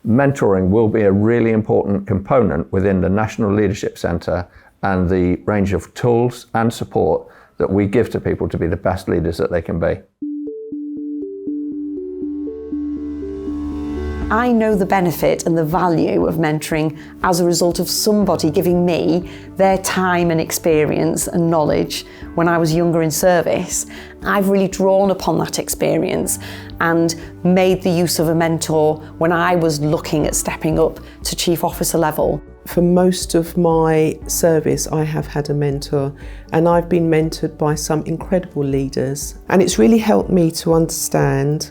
Mentoring will be a really important component within the National Leadership Centre and the range of tools and support that we give to people to be the best leaders that they can be. I know the benefit and the value of mentoring as a result of somebody giving me their time and experience and knowledge when I was younger in service. I've really drawn upon that experience and made the use of a mentor when I was looking at stepping up to chief officer level. For most of my service, I have had a mentor, and I've been mentored by some incredible leaders. And it's really helped me to understand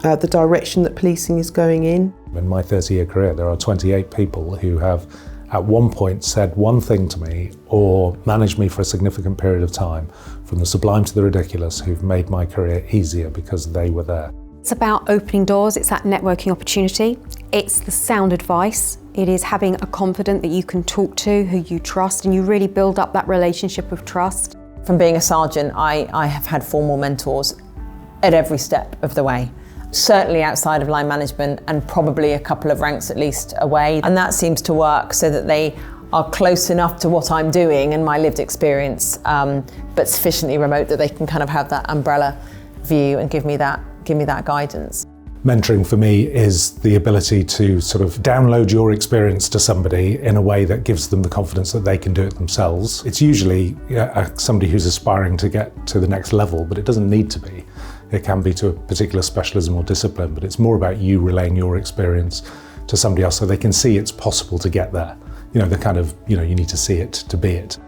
the direction that policing is going in. In my 30-year career, there are 28 people who have at one point said one thing to me or managed me for a significant period of time, from the sublime to the ridiculous, who've made my career easier because they were there. It's about opening doors, it's that networking opportunity, it's the sound advice, it is having a confidant that you can talk to, who you trust, and you really build up that relationship of trust. From being a sergeant, I have had formal mentors at every step of the way. Certainly outside of line management and probably a couple of ranks at least away. And that seems to work so that they are close enough to what I'm doing and my lived experience, but sufficiently remote that they can kind of have that umbrella view and give me that guidance. Mentoring for me is the ability to sort of download your experience to somebody in a way that gives them the confidence that they can do it themselves. It's usually somebody who's aspiring to get to the next level, but it doesn't need to be. It can be to a particular specialism or discipline, but it's more about you relaying your experience to somebody else so they can see it's possible to get there. You know, the kind of, you need to see it to be it.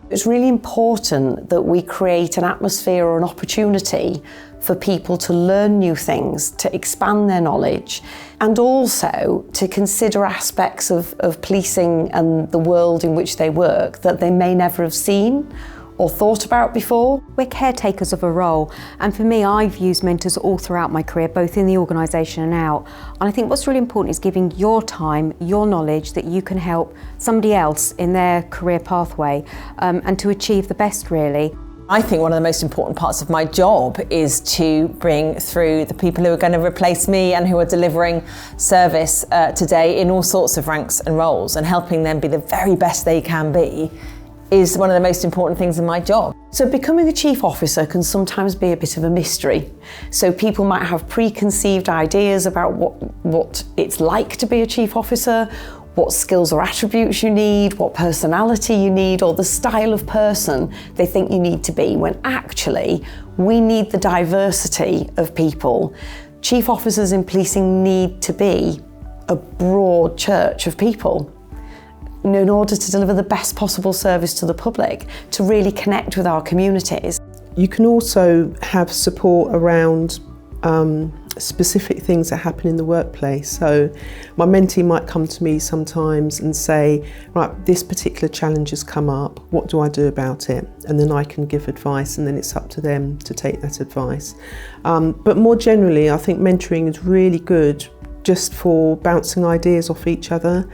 It's really important that we create an atmosphere or an opportunity for people to learn new things, to expand their knowledge, and also to consider aspects of policing and the world in which they work that they may never have seen or thought about before. We're caretakers of a role, and for me, I've used mentors all throughout my career, both in the organisation and out. And I think what's really important is giving your time, your knowledge, that you can help somebody else in their career pathway and to achieve the best, really. I think one of the most important parts of my job is to bring through the people who are going to replace me and who are delivering service today in all sorts of ranks and roles, and helping them be the very best they can be is one of the most important things in my job. So becoming a chief officer can sometimes be a bit of a mystery. So people might have preconceived ideas about what it's like to be a chief officer, what skills or attributes you need, what personality you need, or the style of person they think you need to be, when actually we need the diversity of people. Chief officers in policing need to be a broad church of people, in order to deliver the best possible service to the public, to really connect with our communities. You can also have support around specific things that happen in the workplace. So my mentee might come to me sometimes and say, right, this particular challenge has come up, what do I do about it? And then I can give advice, and then it's up to them to take that advice. But more generally, I think mentoring is really good just for bouncing ideas off each other.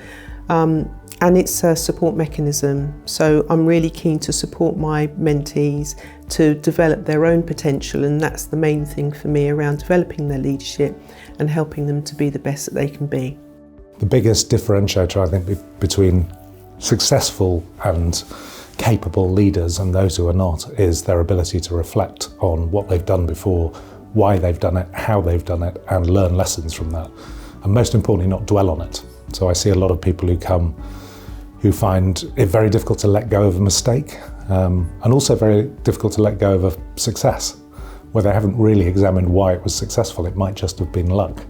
And it's a support mechanism. So I'm really keen to support my mentees to develop their own potential, and that's the main thing for me around developing their leadership and helping them to be the best that they can be. The biggest differentiator, I think, between successful and capable leaders and those who are not is their ability to reflect on what they've done before, why they've done it, how they've done it, and learn lessons from that. And most importantly, not dwell on it. So I see a lot of people who come who find it very difficult to let go of a mistake, and also very difficult to let go of a success, where they haven't really examined why it was successful. It might just have been luck.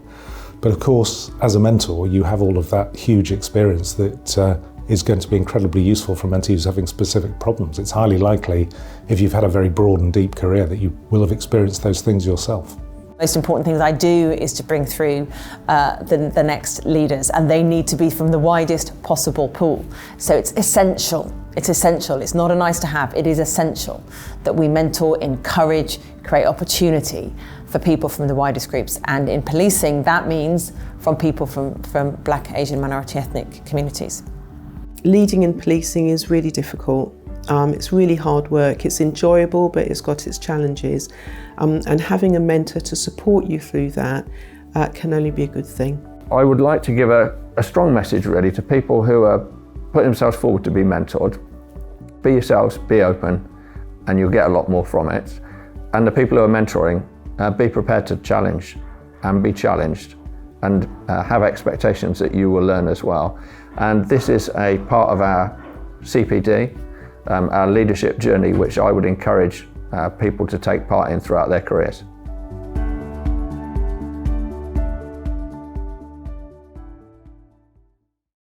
But of course, as a mentor, you have all of that huge experience that is going to be incredibly useful for mentees having specific problems. It's highly likely, if you've had a very broad and deep career, that you will have experienced those things yourself. Most important things I do is to bring through the next leaders, and they need to be from the widest possible pool. So it's essential. It's essential. It's not a nice to have. It is essential that we mentor, encourage, create opportunity for people from the widest groups. And in policing, that means from people from Black, Asian, minority ethnic communities. Leading in policing is really difficult. It's really hard work. It's enjoyable, but it's got its challenges. And having a mentor to support you through that can only be a good thing. I would like to give a strong message really to people who are putting themselves forward to be mentored. Be yourselves, be open, and you'll get a lot more from it. And the people who are mentoring, be prepared to challenge and be challenged, and have expectations that you will learn as well. And this is a part of our CPD, our leadership journey, which I would encourage people to take part in throughout their careers.